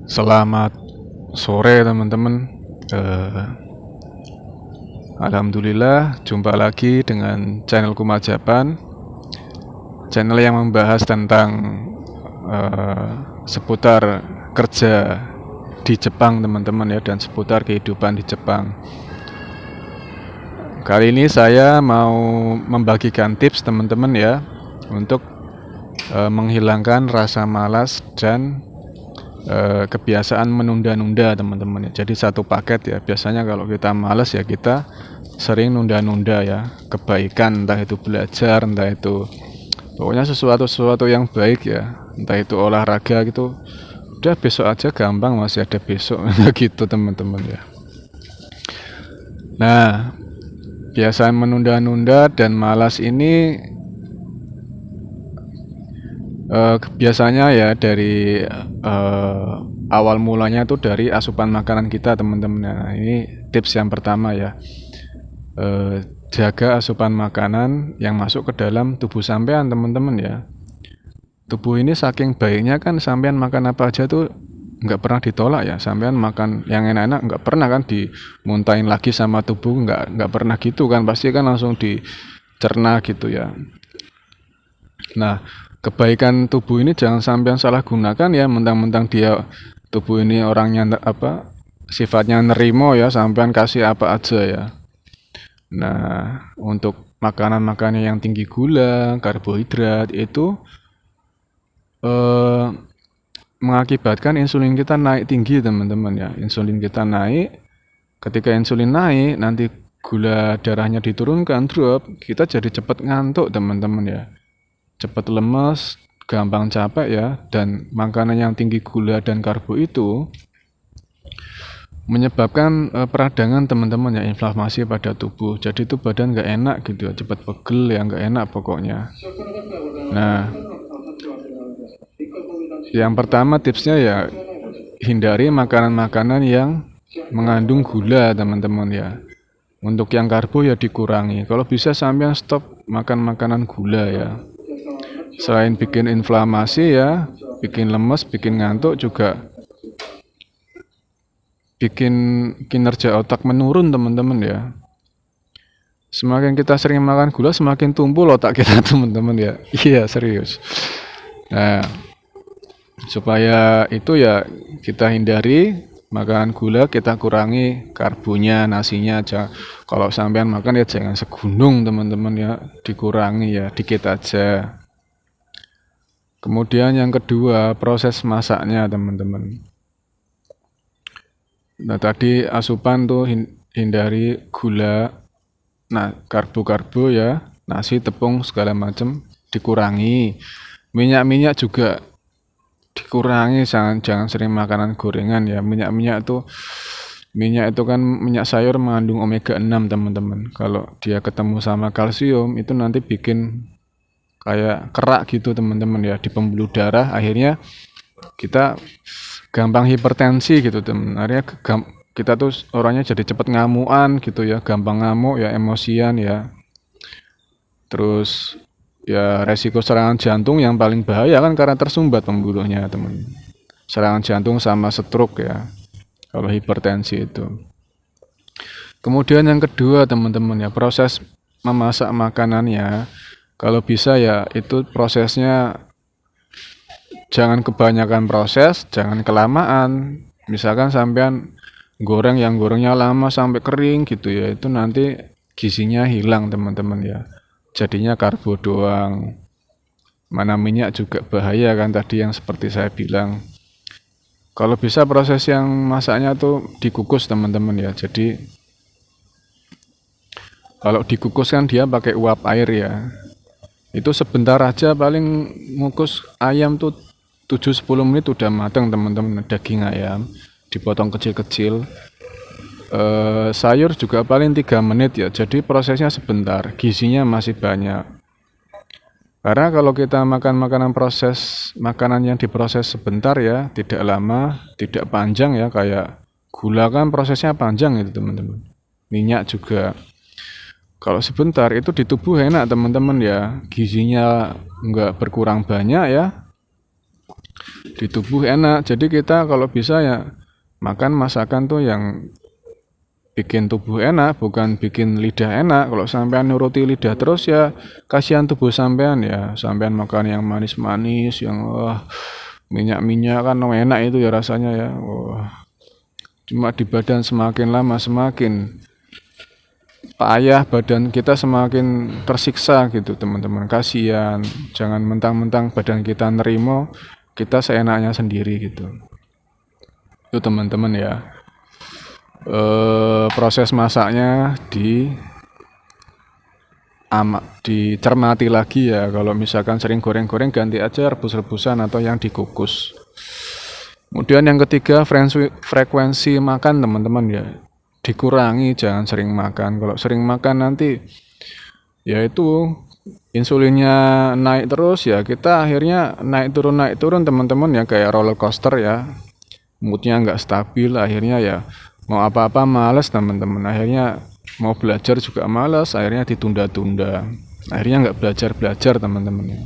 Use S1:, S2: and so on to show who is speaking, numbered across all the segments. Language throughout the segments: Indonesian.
S1: Selamat sore teman-teman. Eh, Alhamdulillah jumpa lagi dengan channel Kumajapan, channel yang membahas tentang eh, seputar kerja di Jepang teman-teman ya, dan seputar kehidupan di Jepang. Kali ini saya mau membagikan tips teman-teman ya untuk menghilangkan rasa malas dan kebiasaan menunda-nunda teman-teman ya. Jadi satu paket ya. Biasanya kalau kita malas ya kita sering nunda-nunda ya kebaikan, entah itu belajar, entah itu pokoknya sesuatu yang baik ya, entah itu olahraga gitu, udah besok aja, gampang, masih ada besok gitu teman-teman ya. Nah, kebiasaan menunda-nunda dan malas ini biasanya ya dari awal mulanya tuh dari asupan makanan kita teman-teman. Nah, ini tips yang pertama ya. Jaga asupan makanan yang masuk ke dalam tubuh sampean teman-teman ya. Tubuh ini saking baiknya kan, sampean makan apa aja tuh nggak pernah ditolak ya. Sampean makan yang enak-enak nggak pernah kan dimuntahin lagi sama tubuh, nggak pernah gitu kan, pasti kan langsung dicerna gitu ya. Nah, kebaikan tubuh ini jangan sampai salah gunakan ya, mentang-mentang dia tubuh ini orangnya sifatnya nerimo ya, sampean kasih apa aja ya. Nah, untuk makanan-makanan yang tinggi gula, karbohidrat itu mengakibatkan insulin kita naik tinggi teman-teman ya. Insulin kita naik, ketika insulin naik nanti gula darahnya diturunkan, drop, kita jadi cepat ngantuk teman-teman ya. Cepat lemas, gampang capek ya, dan makanan yang tinggi gula dan karbo itu menyebabkan peradangan teman-teman ya, inflamasi pada tubuh. Jadi itu badan nggak enak gitu ya, cepat pegel ya, nggak enak pokoknya. Nah, yang pertama tipsnya ya, hindari makanan-makanan yang mengandung gula teman-teman ya. Untuk yang karbo ya dikurangi. Kalau bisa sampean stop makan makanan gula ya. Selain bikin inflamasi ya, bikin lemes, bikin ngantuk, juga bikin kinerja otak menurun teman-teman ya. Semakin kita sering makan gula, semakin tumpul otak kita teman-teman ya. Iya, serius. Nah, supaya itu ya kita hindari makanan gula, kita kurangi karbonya, nasinya aja. Kalau sampean makan ya jangan segunung teman-teman ya, dikurangi ya, dikit aja. Kemudian yang kedua, proses masaknya teman-teman. Nah, tadi asupan tuh hindari gula, nah karbo-karbo ya, nasi, tepung segala macam dikurangi. Minyak-minyak juga dikurangi, jangan sering makanan gorengan ya. Minyak itu kan minyak sayur mengandung omega 6 teman-teman. Kalau dia ketemu sama kalsium itu nanti bikin kayak kerak gitu teman-teman ya di pembuluh darah, akhirnya kita gampang hipertensi gitu teman. Akhirnya kita tuh orangnya jadi cepat ngamuan gitu ya, gampang ngamuk ya, emosian ya. Terus ya resiko serangan jantung yang paling bahaya kan karena tersumbat pembuluhnya teman. Serangan jantung sama stroke ya kalau hipertensi itu. Kemudian yang kedua teman-teman ya, proses memasak makanannya. Kalau bisa ya itu prosesnya jangan kebanyakan proses, jangan kelamaan. Misalkan sampean gorengnya lama sampai kering gitu ya, itu nanti gizinya hilang teman-teman ya. Jadinya karbo doang. Mana minyak juga bahaya kan tadi yang seperti saya bilang. Kalau bisa proses yang masaknya tuh dikukus teman-teman ya. Jadi kalau dikukus kan dia pakai uap air ya. Itu sebentar aja, paling ngukus ayam tuh 7-10 menit udah matang teman-teman. Daging ayam dipotong kecil-kecil, sayur juga paling 3 menit ya. Jadi prosesnya sebentar, gizinya masih banyak. Karena kalau kita makan makanan yang diproses sebentar ya, tidak lama, tidak panjang ya, kayak gula kan prosesnya panjang itu teman-teman. Minyak juga. Kalau sebentar itu di tubuh enak teman-teman ya, gizinya nggak berkurang banyak ya, di tubuh enak. Jadi kita kalau bisa ya makan masakan tuh yang bikin tubuh enak, bukan bikin lidah enak. Kalau sampean nuruti lidah terus ya kasihan tubuh sampean ya. Sampean makan yang manis-manis, yang minyak-minyak kan enak itu ya rasanya ya. Wah, cuma di badan semakin lama semakin payah, badan kita semakin tersiksa gitu teman-teman. Kasihan. Jangan mentang-mentang badan kita nerimo, kita seenaknya sendiri gitu. Itu teman-teman ya. Proses masaknya dicermati lagi ya. Kalau misalkan sering goreng-goreng, ganti aja rebus-rebusan atau yang dikukus. Kemudian yang ketiga, frekuensi makan teman-teman ya, dikurangi, jangan sering makan. Kalau sering makan nanti ya itu insulinnya naik terus ya, kita akhirnya naik turun teman-teman ya, kayak roller coaster ya. Moodnya nggak stabil, akhirnya ya mau apa-apa males teman-teman, akhirnya mau belajar juga males, akhirnya ditunda-tunda, akhirnya nggak belajar teman-teman ya.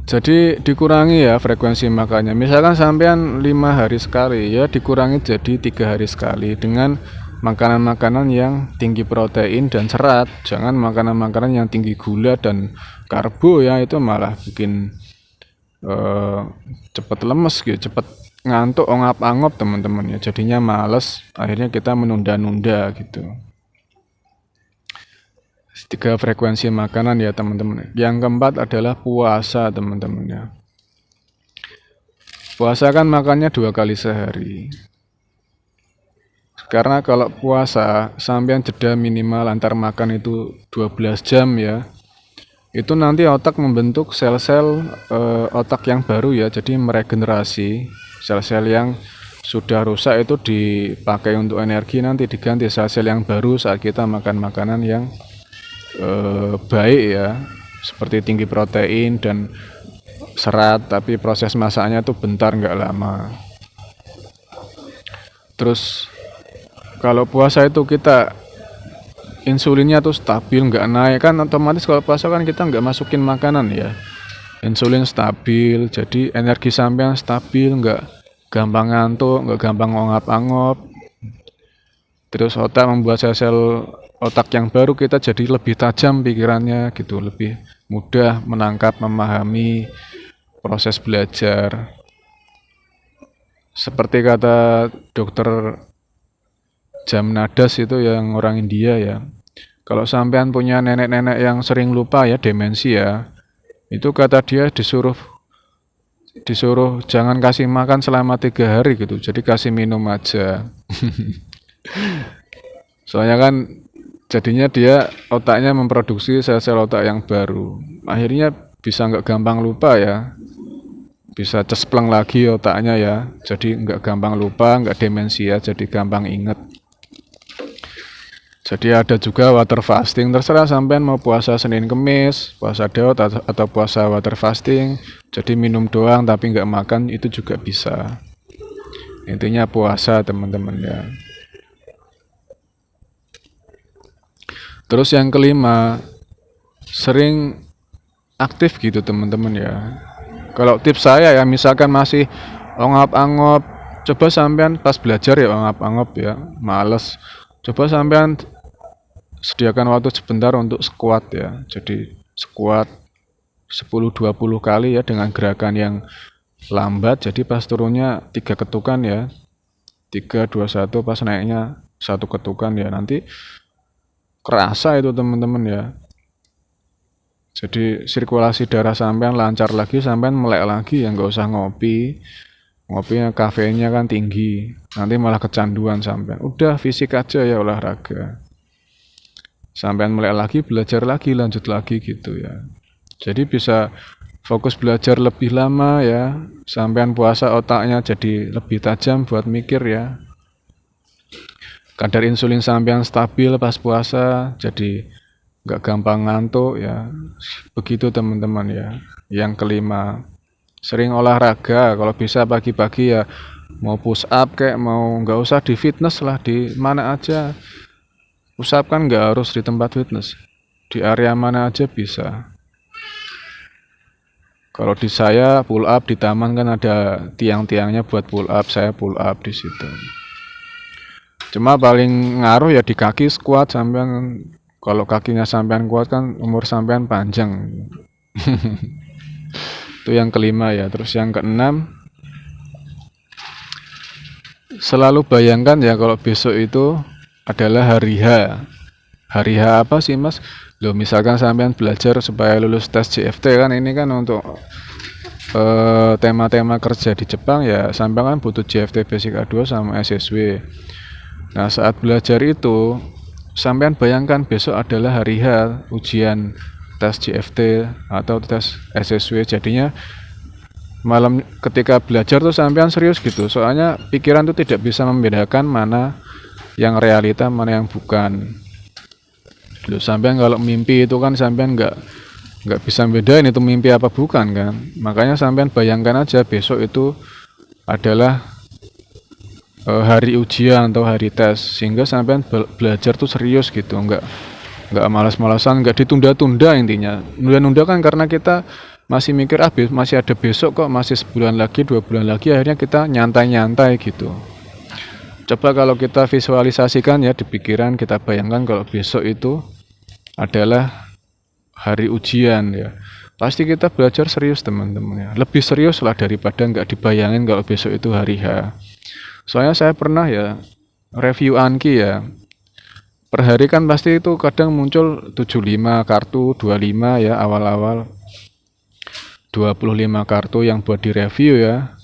S1: Jadi dikurangi ya frekuensi makannya. Misalkan sampean 5 hari sekali ya, dikurangi jadi 3 hari sekali dengan makanan-makanan yang tinggi protein dan serat. Jangan makanan-makanan yang tinggi gula dan karbo ya, itu malah bikin cepet lemes gitu, cepet ngantuk, ongap-angop teman-teman ya. Jadinya males, akhirnya kita menunda-nunda gitu. 3 frekuensi makanan ya teman-teman. Yang keempat adalah puasa teman-teman ya. Puasa kan makannya 2 kali sehari. Karena kalau puasa sampean jeda minimal antar makan itu 12 jam ya. Itu nanti otak membentuk sel-sel otak yang baru ya. Jadi meregenerasi sel-sel yang sudah rusak itu dipakai untuk energi, nanti diganti sel-sel yang baru saat kita makan makanan yang baik ya, seperti tinggi protein dan serat, tapi proses masaknya tuh bentar, nggak lama. Terus kalau puasa itu kita insulinnya tuh stabil, nggak naik kan, otomatis kalau puasa kan kita nggak masukin makanan ya, insulin stabil, jadi energi sampean stabil, nggak gampang ngantuk, nggak gampang ngongap-angop. Terus otak membuat sel-sel otak yang baru, kita jadi lebih tajam pikirannya gitu, lebih mudah menangkap, memahami proses belajar. Seperti kata dokter Jamnadas itu yang orang India ya, kalau sampean punya nenek-nenek yang sering lupa ya, demensia, itu kata dia disuruh jangan kasih makan selama 3 hari gitu, jadi kasih minum aja. Soalnya kan jadinya dia otaknya memproduksi sel-sel otak yang baru, akhirnya bisa nggak gampang lupa ya, bisa cespleng lagi otaknya ya, jadi nggak gampang lupa, nggak demensia, jadi gampang inget. Jadi ada juga water fasting, terserah sampean mau puasa Senin Kemis, puasa Daud atau puasa water fasting, jadi minum doang tapi nggak makan, itu juga bisa. Intinya puasa teman-teman ya. Terus yang kelima, sering aktif gitu teman-teman ya. Kalau tips saya ya, misalkan masih ongap-angop, coba sampean pas belajar ya ongap-angop ya, males, coba sampean sediakan waktu sebentar untuk squat ya. Jadi squat 10-20 kali ya, dengan gerakan yang lambat, jadi pas turunnya 3 ketukan ya, 3-2-1, pas naiknya 1 ketukan ya, nanti kerasa itu teman-teman ya. Jadi sirkulasi darah sampean lancar lagi, sampean melek lagi ya, nggak usah ngopinya kafeinnya kan tinggi, nanti malah kecanduan sampean. Udah fisik aja ya, olahraga, sampean melek lagi, belajar lagi, lanjut lagi gitu ya. Jadi bisa fokus belajar lebih lama ya, sampean puasa otaknya jadi lebih tajam buat mikir ya. Kadar insulin sampean stabil pas puasa, jadi nggak gampang ngantuk ya. Begitu teman-teman ya. Yang kelima, sering olahraga, kalau bisa pagi-pagi ya, mau push up kayak mau, nggak usah di fitness lah, di mana aja. Push up kan nggak harus di tempat fitness, di area mana aja bisa. Kalau di saya pull up di taman kan ada tiang-tiangnya buat pull up, saya pull up di situ. Cuma paling ngaruh ya di kaki squat sampean. Kalau kakinya sampean kuat kan umur sampean panjang. Itu yang kelima ya. Terus yang keenam, selalu bayangkan ya kalau besok itu adalah hari H. Hari H apa sih Mas? Loh, misalkan sampean belajar supaya lulus tes CFT kan, ini kan untuk tema-tema kerja di Jepang ya, sampean kan butuh CFT Basic A2 sama SSW. Nah, saat belajar itu sampean bayangkan besok adalah hari H ujian tes CFT atau tes SSW. Jadinya malam ketika belajar tuh sampean serius gitu. Soalnya pikiran tuh tidak bisa membedakan mana yang realita, mana yang bukan. Loh, sampean kalau mimpi itu kan sampean nggak bisa bedain itu mimpi apa bukan kan. Makanya sampean bayangkan aja besok itu adalah hari ujian atau hari tes, sehingga sampean belajar tuh serius gitu, nggak malas-malasan, nggak ditunda-tunda. Intinya nunda-nunda kan karena kita masih mikir masih ada besok kok, masih sebulan lagi, 2 bulan lagi, akhirnya kita nyantai-nyantai gitu. Coba kalau kita visualisasikan ya di pikiran, kita bayangkan kalau besok itu adalah hari ujian ya, pasti kita belajar serius teman-teman ya, lebih serius lah daripada nggak dibayangin kalau besok itu hari H. Soalnya saya pernah ya review Anki ya, per hari kan pasti itu kadang muncul 75 kartu, 25 ya awal-awal, 25 kartu yang buat direview ya.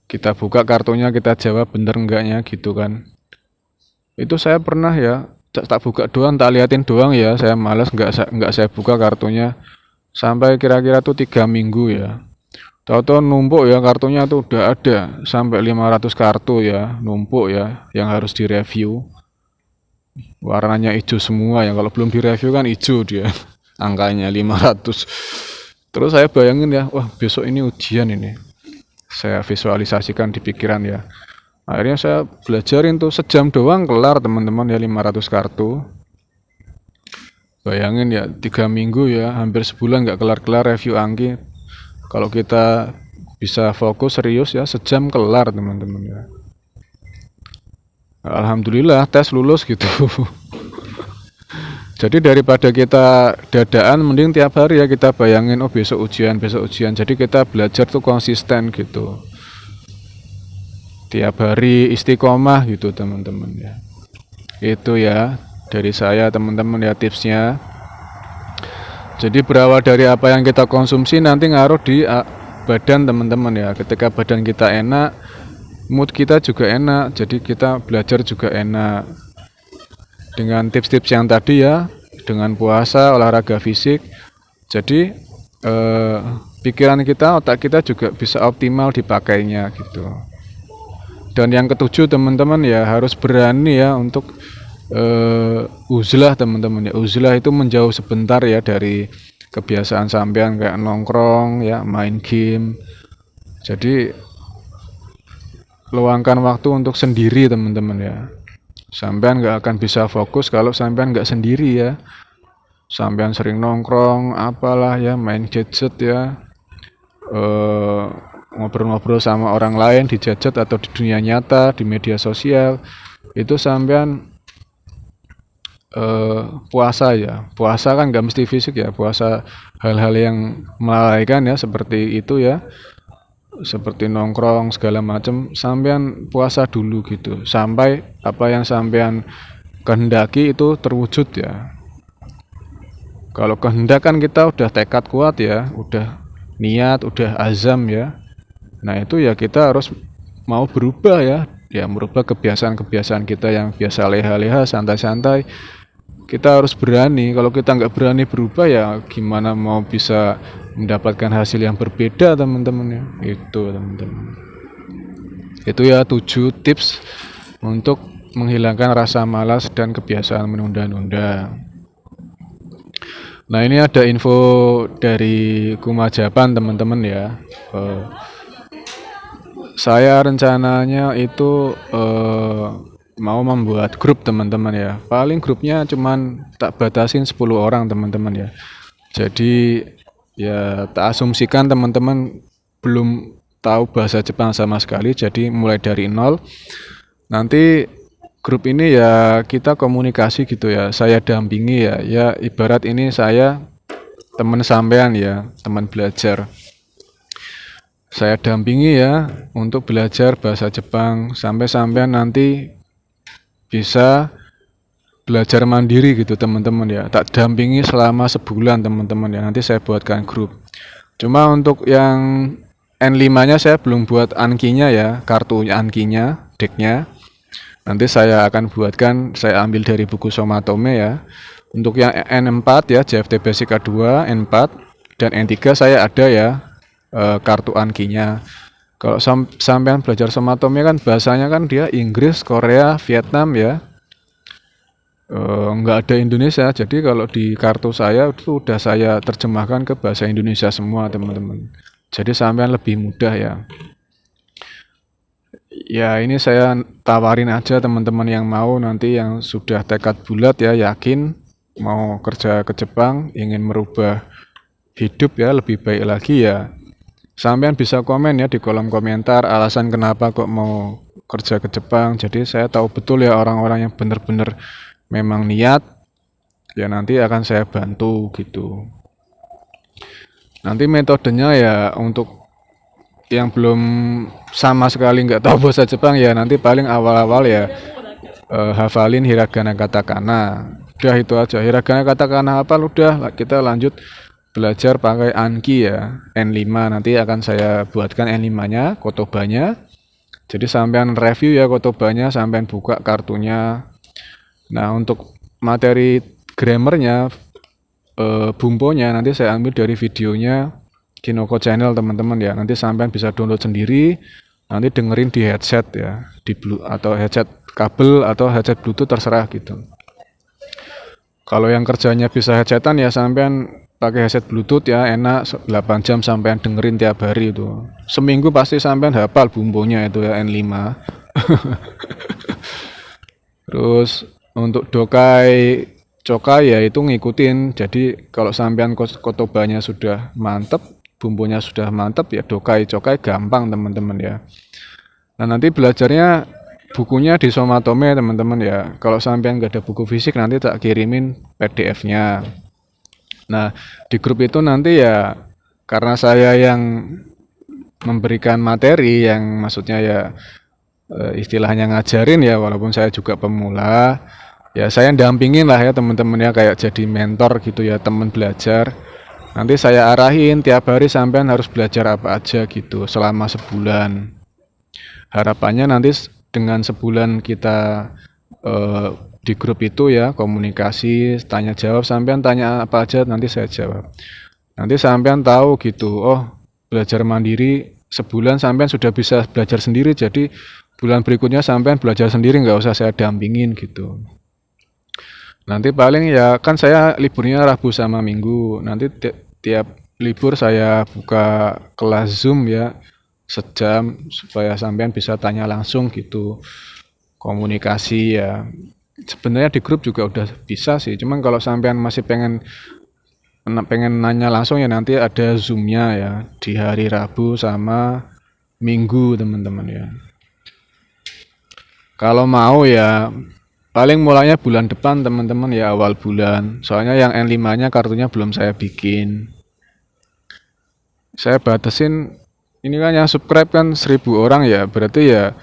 S1: Kita buka kartunya, kita jawab bener enggaknya gitu kan. Itu saya pernah ya, tak buka doang, tak liatin doang ya, saya malas, nggak saya buka kartunya sampai kira-kira tuh 3 minggu ya. Tahu-tahu numpuk ya kartunya tuh udah ada sampai 500 kartu ya, numpuk ya yang harus direview. Warnanya hijau semua ya, kalau belum direview kan hijau dia. Angkanya 500. Terus saya bayangin ya, wah besok ini ujian ini. Saya visualisasikan di pikiran ya. Akhirnya saya belajarin tuh sejam doang kelar teman-teman ya, 500 kartu. Bayangin ya 3 minggu ya, hampir sebulan nggak kelar-kelar review Angki. Kalau kita bisa fokus serius ya, sejam kelar teman-teman ya. Alhamdulillah tes lulus gitu. Jadi daripada kita dadaan, mending tiap hari ya kita bayangin, oh besok ujian, besok ujian. Jadi kita belajar tuh konsisten gitu. Tiap hari istiqomah gitu teman-teman ya. Itu ya dari saya teman-teman ya tipsnya. Jadi berawal dari apa yang kita konsumsi nanti ngaruh di badan teman-teman ya. Ketika badan kita enak, mood kita juga enak, jadi kita belajar juga enak. Dengan tips-tips yang tadi ya, dengan puasa, olahraga fisik, jadi pikiran kita, otak kita juga bisa optimal dipakainya gitu. Dan yang ketujuh teman-teman ya, harus berani ya untuk uzlah teman-teman ya. Uzlah itu menjauh sebentar ya dari kebiasaan sampean kayak nongkrong ya, main game. Jadi luangkan waktu untuk sendiri teman-teman ya. Sampean nggak akan bisa fokus kalau sampean nggak sendiri ya. Sampean sering nongkrong apalah ya, main gadget ya, ngobrol-ngobrol sama orang lain di gadget atau di dunia nyata, di media sosial, itu sampean puasa ya. Puasa kan nggak mesti fisik ya, puasa hal-hal yang melalaikan ya, seperti itu ya, seperti nongkrong segala macam, sampean puasa dulu gitu sampai apa yang sampean kehendaki itu terwujud ya. Kalau kehendak kan kita udah tekad kuat ya, udah niat, udah azam ya. Nah itu ya kita harus mau berubah ya, merubah kebiasaan-kebiasaan kita yang biasa leha-leha, santai-santai. Kita harus berani. Kalau kita nggak berani berubah ya gimana mau bisa mendapatkan hasil yang berbeda teman-teman ya. Itu teman-teman. Itu ya 7 tips untuk menghilangkan rasa malas dan kebiasaan menunda-nunda. Nah ini ada info dari Kumajapan teman-teman ya. Saya rencananya itu mau membuat grup teman-teman ya. Paling grupnya cuman tak batasin 10 orang teman-teman ya. Jadi Ya, tak asumsikan teman-teman belum tahu bahasa Jepang sama sekali, jadi mulai dari nol. Nanti grup ini ya kita komunikasi gitu ya, saya dampingi ya, ya ibarat ini saya teman sampean ya, teman belajar. Saya dampingi ya untuk belajar bahasa Jepang sampai sampean nanti bisa belajar mandiri gitu teman-teman ya. Tak dampingi selama sebulan teman-teman ya. Nanti saya buatkan grup. Cuma untuk yang N5-nya saya belum buat Anki-nya ya, kartunya Anki-nya, decknya. Nanti saya akan buatkan, saya ambil dari buku Somatome ya. Untuk yang N4 ya, JFT Basic A2, N4 dan N3 saya ada ya kartu Anki-nya. Kalau sampean belajar Somatome kan bahasanya kan dia Inggris, Korea, Vietnam ya. Nggak ada Indonesia, jadi kalau di kartu saya itu udah saya terjemahkan ke bahasa Indonesia semua teman-teman, jadi sampean lebih mudah ya. Ya ini saya tawarin aja teman-teman yang mau, nanti yang sudah tekad bulat ya, yakin mau kerja ke Jepang, ingin merubah hidup ya lebih baik lagi ya, sampean bisa komen ya di kolom komentar alasan kenapa kok mau kerja ke Jepang. Jadi saya tahu betul ya orang-orang yang benar-benar memang niat ya, nanti akan saya bantu gitu. Nanti metodenya ya untuk yang belum sama sekali nggak tahu bahasa Jepang ya, nanti paling awal-awal ya hafalin hiragana katakana. Udah itu aja, hiragana katakana hafal udah, kita lanjut belajar pakai Anki ya, N5. Nanti akan saya buatkan N5-nya, kotobanya. Jadi sampean review ya kotobanya, sampean buka kartunya. Nah, untuk materi grammarnya, bumponya nanti saya ambil dari videonya Kinoko Channel teman-teman ya. Nanti sampean bisa download sendiri, nanti dengerin di headset ya, di atau headset kabel atau headset Bluetooth terserah gitu. Kalau yang kerjanya bisa headsetan ya sampean pakai headset Bluetooth ya, enak 8 jam sampean dengerin tiap hari itu. Seminggu pasti sampean hafal bumbunya itu ya N5. Terus untuk dokai cokai ya itu ngikutin. Jadi kalau sampean kotobanya sudah mantep, bumbunya sudah mantep ya, dokai cokai gampang teman-teman ya. Nah nanti belajarnya bukunya di Somatome teman-teman ya. Kalau sampean nggak ada buku fisik nanti tak kirimin PDF-nya. Nah di grup itu nanti ya, karena saya yang memberikan materi, yang maksudnya ya istilahnya ngajarin ya, walaupun saya juga pemula ya, saya dampingin lah ya teman-teman ya, kayak jadi mentor gitu ya, teman belajar. Nanti saya arahin tiap hari sampean harus belajar apa aja gitu selama sebulan. Harapannya nanti dengan sebulan kita di grup itu ya, komunikasi, tanya jawab, sampean tanya apa aja nanti saya jawab. Nanti sampean tahu gitu, oh belajar mandiri sebulan sampean sudah bisa belajar sendiri, jadi bulan berikutnya sampean belajar sendiri, nggak usah saya dampingin gitu. Nanti paling ya kan saya liburnya Rabu sama Minggu, nanti tiap libur saya buka kelas Zoom ya, sejam, supaya sampean bisa tanya langsung gitu, komunikasi ya. Sebenarnya di grup juga udah bisa sih, cuman kalau sampean masih pengen nanya langsung ya, nanti ada Zoom-nya ya di hari Rabu sama Minggu teman-teman ya. Kalau mau ya paling mulainya bulan depan teman-teman ya, awal bulan. Soalnya yang N5-nya kartunya belum saya bikin. Saya batasin, ini kan yang subscribe kan 1000 orang ya. Berarti ya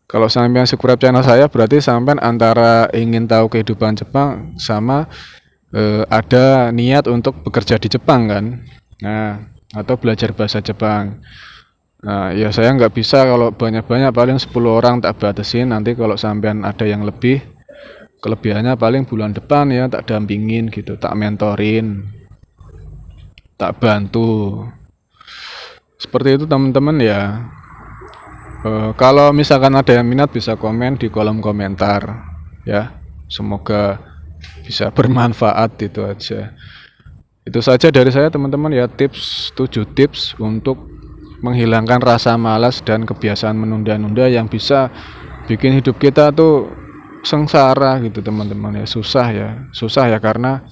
S1: kalau sampai subscribe channel saya berarti sampai antara ingin tahu kehidupan Jepang sama ada niat untuk bekerja di Jepang kan. Nah, atau belajar bahasa Jepang. Nah, ya saya nggak bisa kalau banyak-banyak, paling 10 orang tak batasin. Nanti kalau sampean ada yang lebih, kelebihannya paling bulan depan ya tak dampingin gitu, tak mentorin, tak bantu. Seperti itu teman-teman ya. Kalau misalkan ada yang minat bisa komen di kolom komentar ya. Semoga bisa bermanfaat, itu aja. Itu saja dari saya teman-teman ya, 7 tips untuk menghilangkan rasa malas dan kebiasaan menunda-nunda yang bisa bikin hidup kita tuh sengsara gitu teman-teman ya, susah ya karena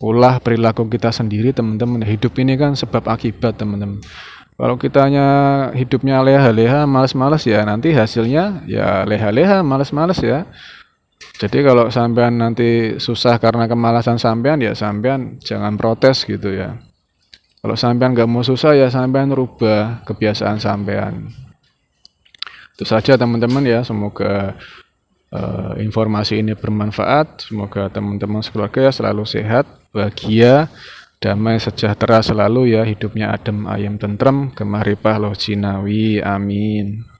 S1: olah perilaku kita sendiri teman-teman. Hidup ini kan sebab akibat teman-teman. Kalau kitanya hidupnya leha-leha, malas-malas ya nanti hasilnya ya leha-leha, malas-malas ya. Jadi kalau sampean nanti susah karena kemalasan sampean ya sampean jangan protes gitu ya. Kalau sampean nggak mau susah ya sampean rubah kebiasaan sampean. Itu saja teman-teman ya, semoga informasi ini bermanfaat. Semoga teman-teman sekeluarga selalu sehat, bahagia, damai sejahtera selalu ya, hidupnya adem ayem tentrem, gemah ripah loh jinawi, amin.